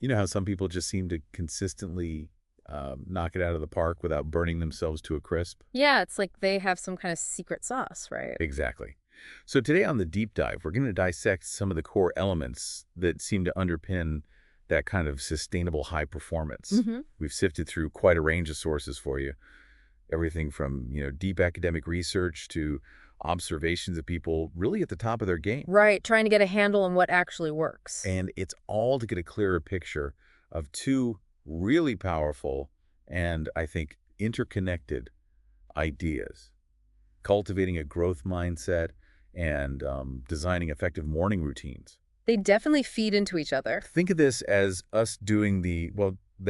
You know how some people just seem to consistently knock it out of the park without burning themselves to a crisp? Yeah, it's like they have some kind of secret sauce, right? Exactly. So today on the deep dive, we're going to dissect some of the core elements that seem to underpin that kind of sustainable high performance. Hmm. We've sifted through quite a range of sources for you, everything from, deep academic research to observations of people really at the top of their game. Right, trying to get a handle on what actually works. And it's all to get a clearer picture of two really powerful and, I think, interconnected ideas: cultivating a growth mindset and designing effective morning routines. They definitely feed into each other. Think of this as us doing the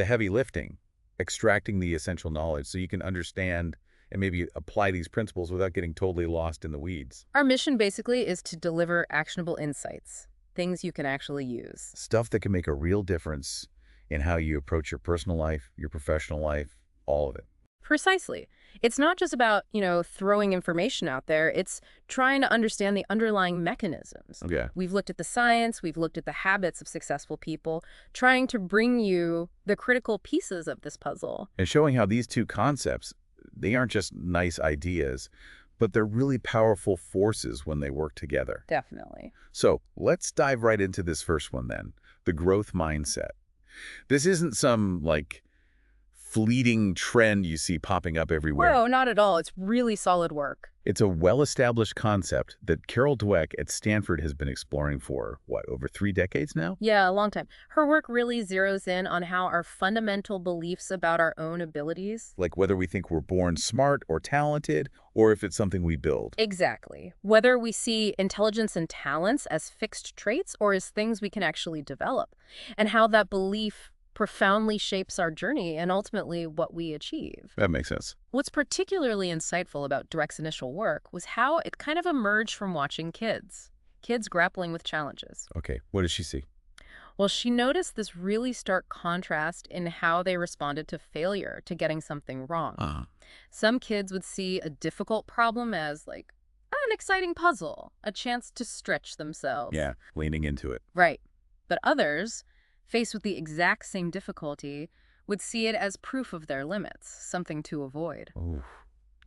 heavy lifting, extracting the essential knowledge so you can understand and maybe apply these principles without getting totally lost in the weeds. Our mission basically is to deliver actionable insights, things you can actually use. Stuff that can make a real difference in how you approach your personal life, your professional life, all of it. Precisely. It's not just about, throwing information out there. It's trying to understand the underlying mechanisms. Okay. We've looked at the science, we've looked at the habits of successful people, trying to bring you the critical pieces of this puzzle. And showing how these two concepts, they aren't just nice ideas, but they're really powerful forces when they work together. Definitely. So let's dive right into this first one then, the growth mindset. This isn't some, fleeting trend you see popping up everywhere. No, not at all. It's really solid work. It's a well-established concept that Carol Dweck at Stanford has been exploring for, over 3 decades now? Yeah, a long time. Her work really zeroes in on how our fundamental beliefs about our own abilities. Like whether we think we're born smart or talented, or if it's something we build. Exactly. Whether we see intelligence and talents as fixed traits or as things we can actually develop, and how that belief profoundly shapes our journey and ultimately what we achieve. That makes sense. What's particularly insightful about Dweck's initial work was how it kind of emerged from watching kids grappling with challenges. Okay, what does she see? Well, she noticed this really stark contrast in how they responded to failure, to getting something wrong. Uh, Some kids would see a difficult problem as, like, an exciting puzzle, a chance to stretch themselves. yeah, leaning into it. Right. But others, faced with the exact same difficulty, would see it as proof of their limits, something to avoid. Oh,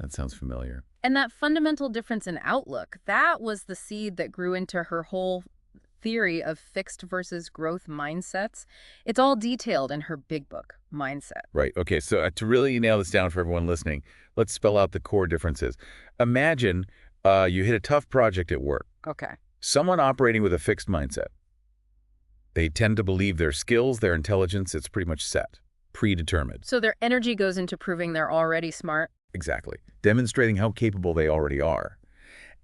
that sounds familiar. And that fundamental difference in outlook, that was the seed that grew into her whole theory of fixed versus growth mindsets. It's all detailed in her big book, Mindset. Right, okay, so to really nail this down for everyone listening, let's spell out the core differences. Imagine you hit a tough project at work. Okay. Someone operating with a fixed mindset. They tend to believe their skills, their intelligence, it's pretty much set, predetermined. So their energy goes into proving they're already smart. Exactly. Demonstrating how capable they already are.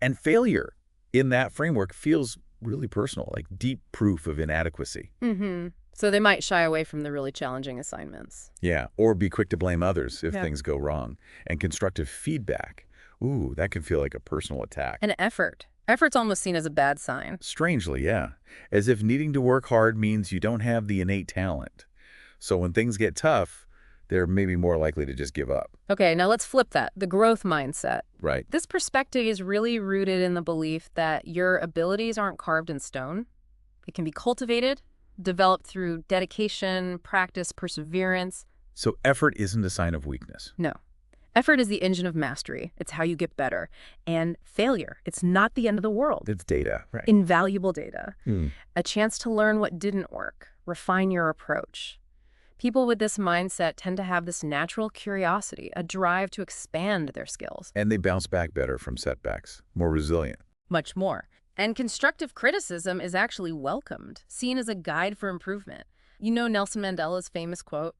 And failure in that framework feels really personal, like deep proof of inadequacy. Mm-hmm. So they might shy away from the really challenging assignments. Yeah, or be quick to blame others if Yeah. things go wrong. And constructive feedback, ooh, that can feel like a personal attack. And effort. Effort's almost seen as a bad sign. Strangely, yeah. As if needing to work hard means you don't have the innate talent. So when things get tough, they're maybe more likely to just give up. Okay, now let's flip that. The growth mindset. Right. This perspective is really rooted in the belief that your abilities aren't carved in stone. They can be cultivated, developed through dedication, practice, perseverance. So effort isn't a sign of weakness. No. Effort is the engine of mastery. It's how you get better. And failure, it's not the end of the world. It's data. Right. Invaluable data. Hmm. A chance to learn what didn't work, refine your approach. People with this mindset tend to have this natural curiosity, a drive to expand their skills. And they bounce back better from setbacks, more resilient. Much more. And constructive criticism is actually welcomed, seen as a guide for improvement. You know Nelson Mandela's famous quote,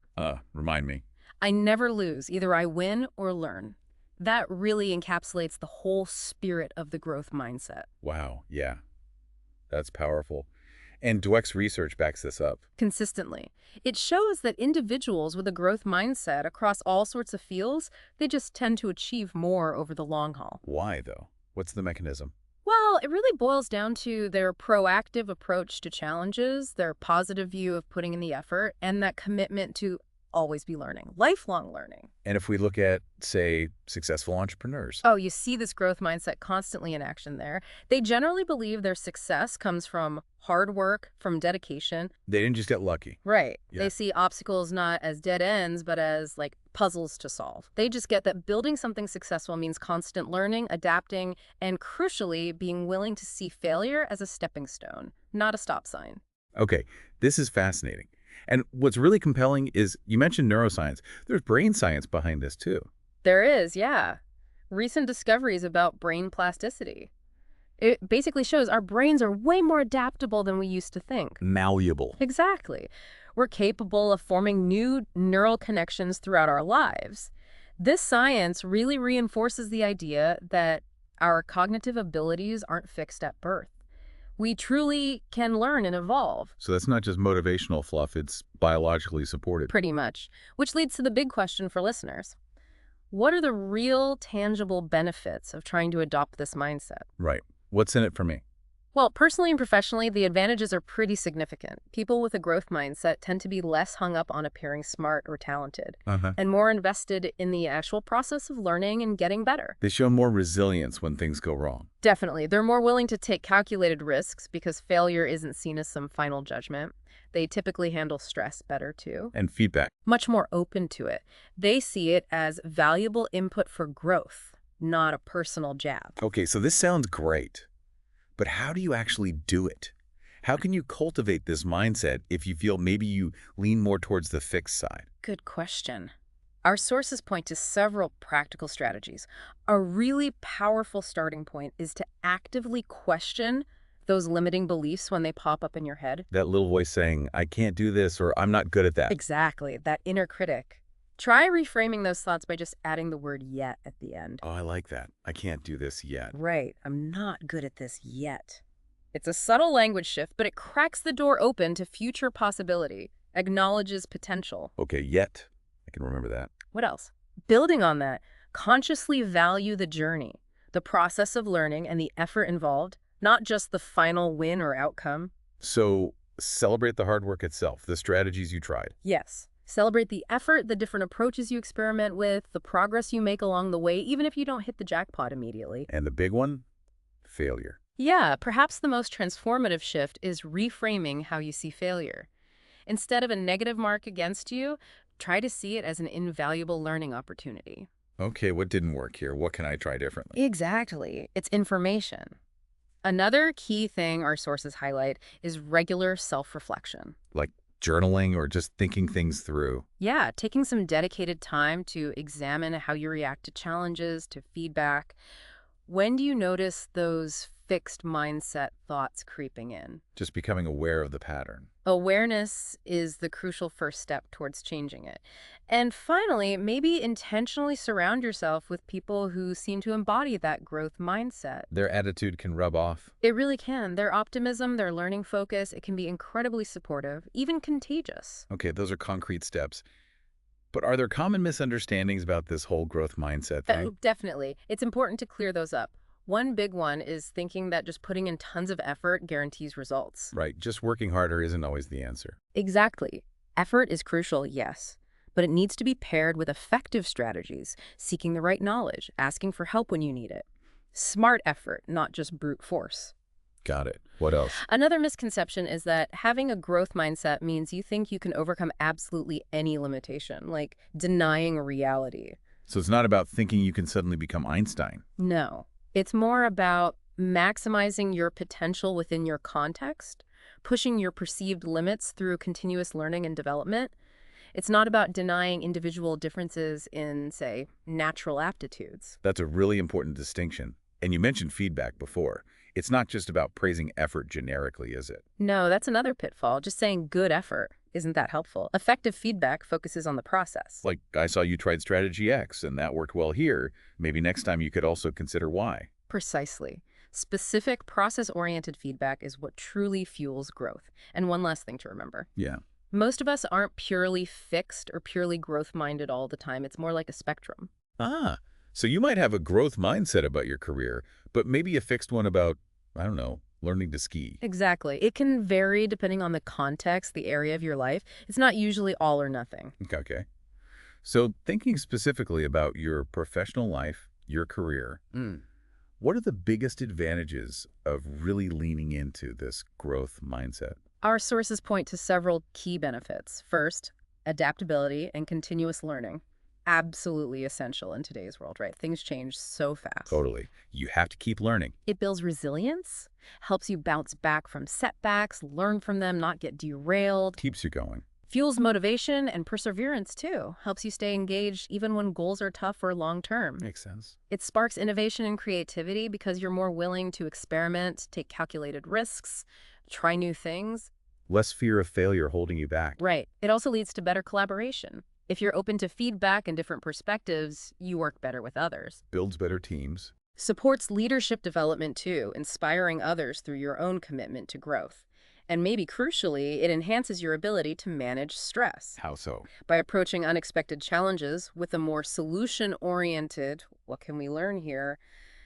Remind me. "I never lose, either I win or learn." That really encapsulates the whole spirit of the growth mindset. Wow, yeah. That's powerful. And Dweck's research backs this up. Consistently. It shows that individuals with a growth mindset across all sorts of fields, they just tend to achieve more over the long haul. Why, though? What's the mechanism? Well, it really boils down to their proactive approach to challenges, their positive view of putting in the effort, and that commitment to always be learning, lifelong learning. And if we look at, say, successful entrepreneurs, Oh, you see this growth mindset constantly in action there. They generally believe their success comes from hard work, from dedication. they didn't just get lucky. Right. Yeah. They see obstacles not as dead ends, but as like puzzles to solve. They just get that building something successful means constant learning, adapting, and crucially, being willing to see failure as a stepping stone, not a stop sign. Okay, this is fascinating. And what's really compelling is you mentioned neuroscience. There's brain science behind this too. There is, yeah. Recent discoveries about brain plasticity. It basically shows our brains are way more adaptable than we used to think. Malleable. Exactly. We're capable of forming new neural connections throughout our lives. This science really reinforces the idea that our cognitive abilities aren't fixed at birth. We truly can learn and evolve, So that's not just motivational fluff, it's biologically supported. pretty much. Which leads to the big question for listeners. What are the real, tangible benefits of trying to adopt this mindset? Right. What's in it for me? Well, personally and professionally, the advantages are pretty significant. People with a growth mindset tend to be less hung up on appearing smart or talented, Uh-huh. and more invested in the actual process of learning and getting better. They show more resilience when things go wrong. Definitely. They're more willing to take calculated risks because failure isn't seen as some final judgment. They typically handle stress better, too. And feedback. Much more open to it. They see it as valuable input for growth, not a personal jab. Okay, so this sounds great. But how do you actually do it? How can you cultivate this mindset if you feel maybe you lean more towards the fixed side? Good question. Our sources point to several practical strategies. A really powerful starting point is to actively question those limiting beliefs when they pop up in your head. That little voice saying, I can't do this, or I'm not good at that. Exactly, that inner critic. Try reframing those thoughts by just adding the word yet at the end. Oh, I like that. I can't do this yet. Right, I'm not good at this yet. It's a subtle language shift, but it cracks the door open to future possibility, acknowledges potential. Okay, yet. I can remember that. What else? Building on that, consciously value the journey, the process of learning and the effort involved, not just the final win or outcome. So celebrate the hard work itself, the strategies you tried. Yes. Celebrate the effort, the different approaches you experiment with, the progress you make along the way, even if you don't hit the jackpot immediately. And the big one? Failure. Yeah, perhaps the most transformative shift is reframing how you see failure. Instead of a negative mark against you, try to see it as an invaluable learning opportunity. Okay, what didn't work here? What can I try differently? Exactly. It's information. Another key thing our sources highlight is regular self-reflection. Like journaling or just thinking things through. Yeah, taking some dedicated time to examine how you react to challenges, to feedback. When do you notice those fixed mindset thoughts creeping in? Just becoming aware of the pattern. Awareness is the crucial first step towards changing it. And finally, maybe intentionally surround yourself with people who seem to embody that growth mindset. Their attitude can rub off. It really can. Their optimism, their learning focus, it can be incredibly supportive, even contagious. Okay, those are concrete steps. But are there common misunderstandings about this whole growth mindset thing? Oh, definitely. It's important to clear those up. One big one is thinking that just putting in tons of effort guarantees results. Right, just working harder isn't always the answer. Exactly. Effort is crucial, yes, but it needs to be paired with effective strategies, seeking the right knowledge, asking for help when you need it. Smart effort, not just brute force. Got it. What else? Another misconception is that having a growth mindset means you think you can overcome absolutely any limitation, like denying reality. So it's not about thinking you can suddenly become Einstein. No. It's more about maximizing your potential within your context, pushing your perceived limits through continuous learning and development. It's not about denying individual differences in, say, natural aptitudes. That's a really important distinction. And you mentioned feedback before. It's not just about praising effort generically, is it? No, that's another pitfall. Just saying good effort isn't that helpful. Effective feedback focuses on the process. Like, I saw you tried strategy X and that worked well here. Maybe next time you could also consider Y. Precisely. Specific process-oriented feedback is what truly fuels growth. And one last thing to remember. Yeah. Most of us aren't purely fixed or purely growth-minded all the time. It's more like a spectrum. Ah, so you might have a growth mindset about your career, but maybe a fixed one about, I don't know, learning to ski. Exactly. It can vary depending on the context, the area of your life. It's not usually all or nothing. Okay. So thinking specifically about your professional life, your career, Mm. what are the biggest advantages of really leaning into this growth mindset? Our sources point to several key benefits. First, adaptability and continuous learning. Absolutely essential in today's world, right? Things change so fast. Totally. You have to keep learning. It builds resilience, helps you bounce back from setbacks, learn from them, not get derailed. Keeps you going. Fuels motivation and perseverance too, helps you stay engaged even when goals are tough or long term. Makes sense. It sparks innovation and creativity because you're more willing to experiment, take calculated risks, try new things. Less fear of failure holding you back. Right. It also leads to better collaboration. If you're open to feedback and different perspectives, you work better with others. Builds better teams. Supports leadership development too, inspiring others through your own commitment to growth. And maybe crucially, it enhances your ability to manage stress How so? by approaching unexpected challenges with a more solution-oriented, what can we learn here,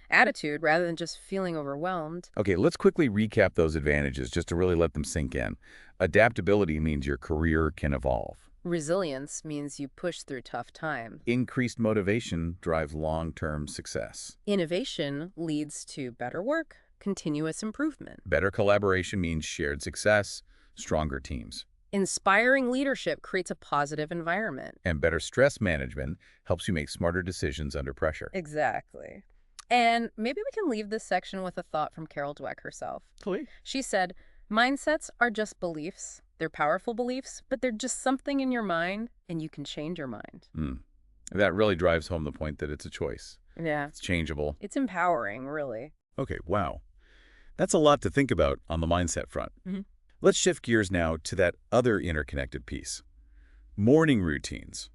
attitude rather than just feeling overwhelmed. Okay, let's quickly recap those advantages just to really let them sink in. Adaptability means your career can evolve. Resilience means you push through tough times. Increased motivation drives long-term success. Innovation leads to better work, continuous improvement. Better collaboration means shared success, stronger teams. Inspiring leadership creates a positive environment. And better stress management helps you make smarter decisions under pressure. Exactly. And maybe we can leave this section with a thought from Carol Dweck herself. Please. She said, mindsets are just beliefs. They're powerful beliefs, but they're just something in your mind, and you can change your mind. That really drives home the point that it's a choice. Yeah. It's changeable. It's empowering, really. Okay, wow. That's a lot to think about on the mindset front. Mhm. Let's shift gears now to that other interconnected piece. Morning routines.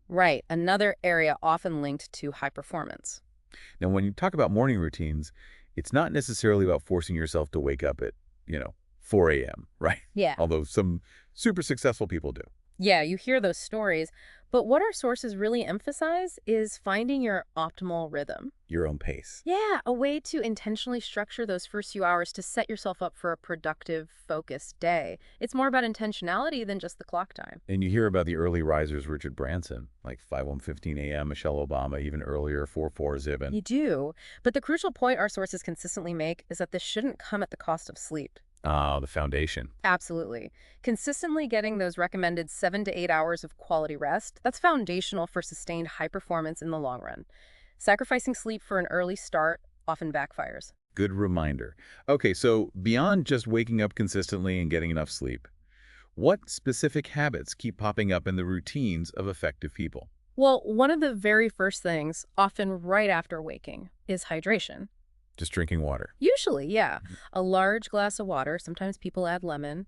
Right. Another area often linked to high performance. Now, when you talk about morning routines, it's not necessarily about forcing yourself to wake up at, 4 a.m., right? Yeah. Although some super successful people do. Yeah, you hear those stories. But what our sources really emphasize is finding your optimal rhythm. Your own pace. Yeah, a way to intentionally structure those first few hours to set yourself up for a productive, focused day. It's more about intentionality than just the clock time. And you hear about the early risers, Richard Branson, like 5:15 a.m., Michelle Obama, even earlier, 4:4 Zibin. You do. But the crucial point our sources consistently make is that this shouldn't come at the cost of sleep. Ah, the foundation. Absolutely. Consistently getting those recommended 7 to 8 hours of quality rest, that's foundational for sustained high performance in the long run. Sacrificing sleep for an early start often backfires. Good reminder. Okay, so beyond just waking up consistently and getting enough sleep, what specific habits keep popping up in the routines of effective people? Well, one of the very first things, often right after waking, is hydration. Just drinking water. Usually, yeah. A large glass of water, sometimes people add lemon.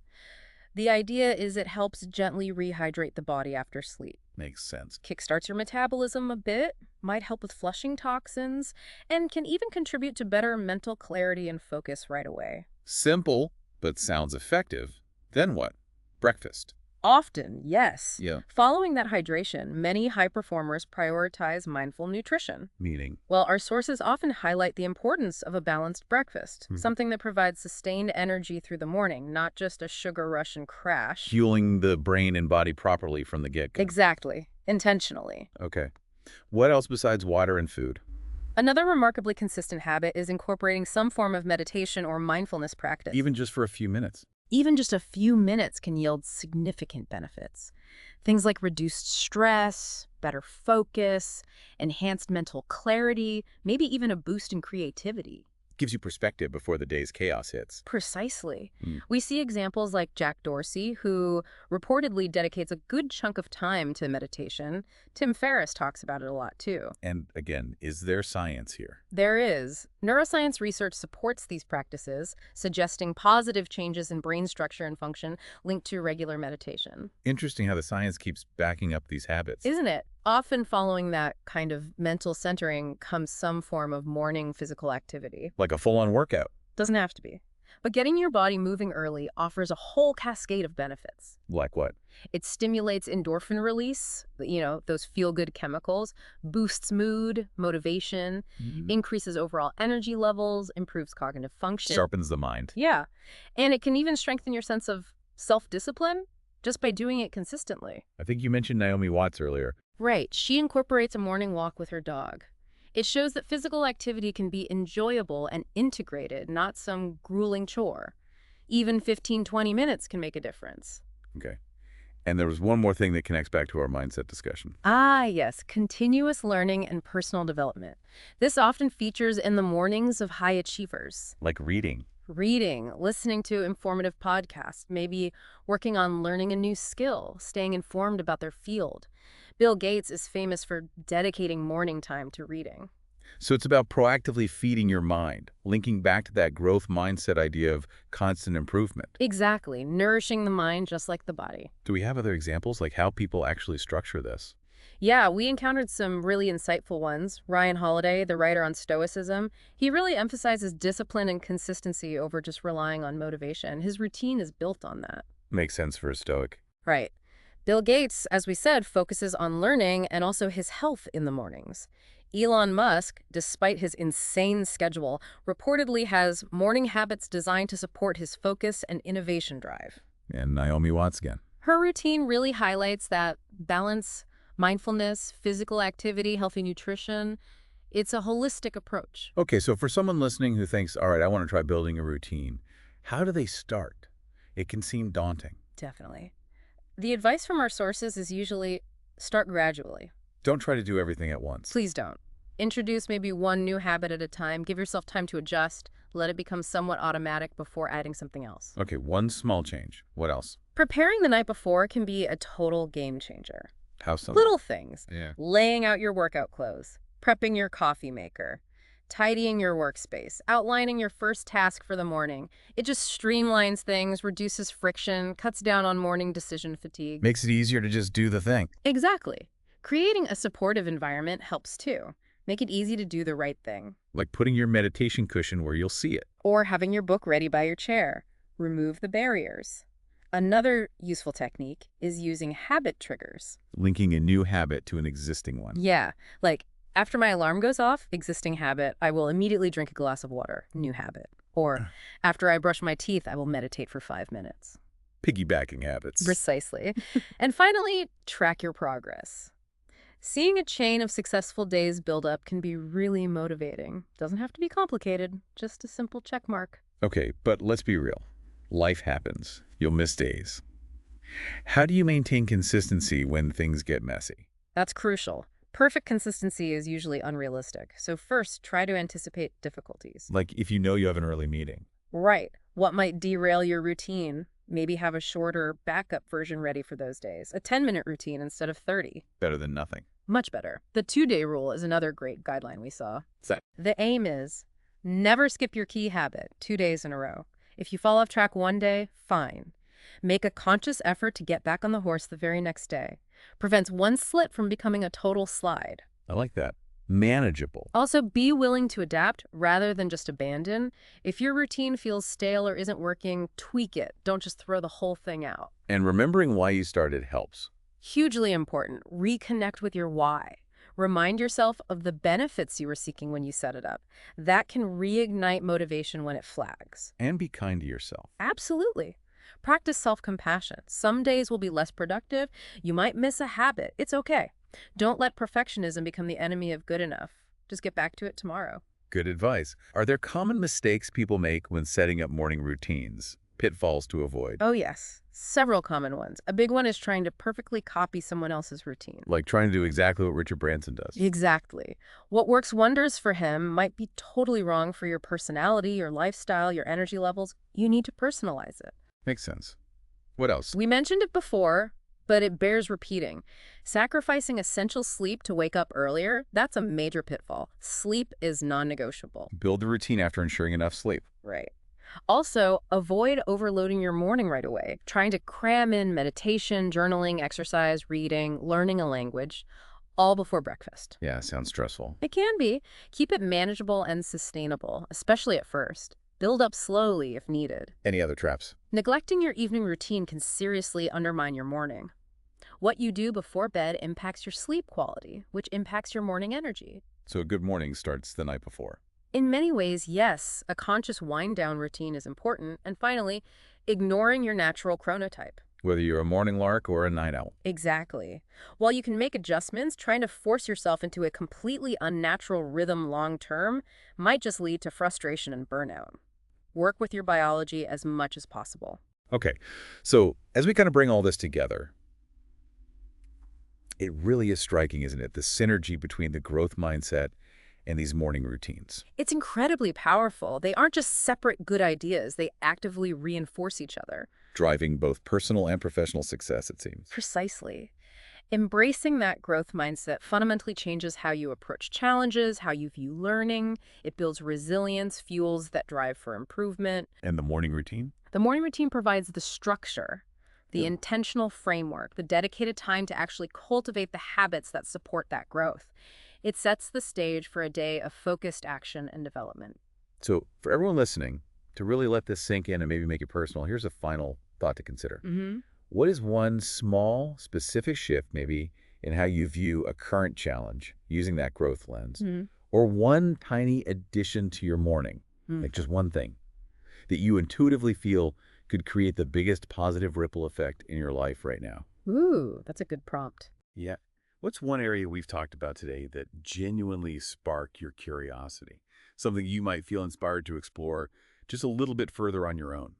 The idea is it helps gently rehydrate the body after sleep. Makes sense. Kickstarts your metabolism a bit, might help with flushing toxins, and can even contribute to better mental clarity and focus right away. Simple, but sounds effective. Then what? Breakfast. Often, yes. Yeah. Following that hydration, many high performers prioritize mindful nutrition. Meaning. Well, our sources often highlight the importance of a balanced breakfast, something that provides sustained energy through the morning, not just a sugar rush and crash. Fueling the brain and body properly from the get-go. Exactly. Intentionally. Okay. What else besides water and food? Another remarkably consistent habit is incorporating some form of meditation or mindfulness practice. Even just for a few minutes. Even just a few minutes can yield significant benefits. Things like reduced stress, better focus, enhanced mental clarity, maybe even a boost in creativity. Gives you perspective before the day's chaos hits. Precisely. Mm. We see examples like Jack Dorsey, who reportedly dedicates a good chunk of time to meditation. Tim Ferriss talks about it a lot, too. And again, is there science here? There is. Neuroscience research supports these practices, suggesting positive changes in brain structure and function linked to regular meditation. Interesting how the science keeps backing up these habits. Isn't it? Often following that kind of mental centering comes some form of morning physical activity. Like a full-on workout. Doesn't have to be. But getting your body moving early offers a whole cascade of benefits. Like what? It stimulates endorphin release, those feel-good chemicals, boosts mood, motivation, Mhm. increases overall energy levels, improves cognitive function. Sharpens the mind. Yeah. And it can even strengthen your sense of self-discipline just by doing it consistently. I think you mentioned Naomi Watts earlier. Right. She incorporates a morning walk with her dog. It shows that physical activity can be enjoyable and integrated, not some grueling chore. Even 15-20 minutes can make a difference. Okay. And there was one more thing that connects back to our mindset discussion. Ah, yes, continuous learning and personal development. This often features in the mornings of high achievers. Like reading. Reading, listening to informative podcasts, maybe working on learning a new skill, staying informed about their field. Bill Gates is famous for dedicating morning time to reading. So it's about proactively feeding your mind, linking back to that growth mindset idea of constant improvement. Exactly, nourishing the mind just like the body. Do we have other examples, like how people actually structure this? Yeah, we encountered some really insightful ones. Ryan Holiday, the writer on Stoicism, he really emphasizes discipline and consistency over just relying on motivation. His routine is built on that. Makes sense for a Stoic. Right. Bill Gates, as we said, focuses on learning and also his health in the mornings. Elon Musk, despite his insane schedule, reportedly has morning habits designed to support his focus and innovation drive. And Naomi Watts again. Her routine really highlights that balance, mindfulness, physical activity, healthy nutrition. It's a holistic approach. Okay, so for someone listening who thinks, all right, I want to try building a routine, how do they start? It can seem daunting. Definitely. The advice from our sources is usually start gradually. Don't try to do everything at once. Please don't. Introduce maybe one new habit at a time. Give yourself time to adjust. Let it become somewhat automatic before adding something else. Okay, one small change. What else? Preparing the night before can be a total game changer. How so? Little things. Yeah. Laying out your workout clothes, prepping your coffee maker, tidying your workspace, outlining your first task for the morning. It just streamlines things, reduces friction, cuts down on morning decision fatigue. Makes it easier to just do the thing. Exactly. Creating a supportive environment helps too. Make it easy to do the right thing. Like putting your meditation cushion where you'll see it. Or having your book ready by your chair. Remove the barriers. Another useful technique is using habit triggers. Linking a new habit to an existing one. Yeah, like after my alarm goes off, existing habit, I will immediately drink a glass of water, new habit. Or after I brush my teeth, I will meditate for 5 minutes. Piggybacking habits. Precisely. And finally, track your progress. Seeing a chain of successful days build up can be really motivating. Doesn't have to be complicated, just a simple check mark. Okay, but let's be real. Life happens. You'll miss days. How do you maintain consistency when things get messy? That's crucial. Perfect consistency is usually unrealistic. So first, try to anticipate difficulties. Like if you know you have an early meeting. Right. What might derail your routine? Maybe have a shorter backup version ready for those days. A 10-minute routine instead of 30. Better than nothing. Much better. The 2-day rule is another great guideline we saw. What's that? The aim is never skip your key habit 2 days in a row. If you fall off track one day, fine. Make a conscious effort to get back on the horse the very next day. Prevents one slip from becoming a total slide. I like that. Manageable. Also, be willing to adapt rather than just abandon. If your routine feels stale or isn't working, tweak it. Don't just throw the whole thing out. And remembering why you started helps. Hugely important. Reconnect with your why. Remind yourself of the benefits you were seeking when you set it up. That can reignite motivation when it flags. And be kind to yourself. Absolutely. Practice self-compassion. Some days will be less productive. You might miss a habit. It's okay. Don't let perfectionism become the enemy of good enough. Just get back to it tomorrow. Good advice. Are there common mistakes people make when setting up morning routines? Pitfalls to avoid? Oh, yes. Several common ones. A big one is trying to perfectly copy someone else's routine. Like trying to do exactly what Richard Branson does. Exactly. What works wonders for him might be totally wrong for your personality, your lifestyle, your energy levels. You need to personalize it. Makes sense. What else? We mentioned it before, but it bears repeating. Sacrificing essential sleep to wake up earlier, that's a major pitfall. Sleep is non-negotiable. Build the routine after ensuring enough sleep. Right. Also, avoid overloading your morning right away. Trying to cram in meditation, journaling, exercise, reading, learning a language, all before breakfast. Yeah, sounds stressful. It can be. Keep it manageable and sustainable, especially at first. Build up slowly if needed. Any other traps? Neglecting your evening routine can seriously undermine your morning. What you do before bed impacts your sleep quality, which impacts your morning energy. So a good morning starts the night before. In many ways, yes, a conscious wind-down routine is important. And finally, ignoring your natural chronotype. Whether you're a morning lark or a night owl. Exactly. While you can make adjustments, trying to force yourself into a completely unnatural rhythm long-term might just lead to frustration and burnout. Work with your biology as much as possible. Okay, so as we kind of bring all this together, it really is striking, isn't it? The synergy between the growth mindset and these morning routines. It's incredibly powerful. They aren't just separate good ideas, they actively reinforce each other. Driving both personal and professional success, it seems. Precisely. Embracing that growth mindset fundamentally changes how you approach challenges, how you view learning. It builds resilience, fuels that drive for improvement. And the morning routine? The morning routine provides the structure, the Yeah. intentional framework, the dedicated time to actually cultivate the habits that support that growth. It sets the stage for a day of focused action and development. So for everyone listening, to really let this sink in and maybe make it personal, here's a final thought to consider. Hmm. What is one small, specific shift, maybe, in how you view a current challenge using that growth lens? Or one tiny addition to your morning, like just one thing, that you intuitively feel could create the biggest positive ripple effect in your life right now? Ooh, that's a good prompt. Yeah. What's one area we've talked about today that genuinely sparked your curiosity? Something you might feel inspired to explore just a little bit further on your own?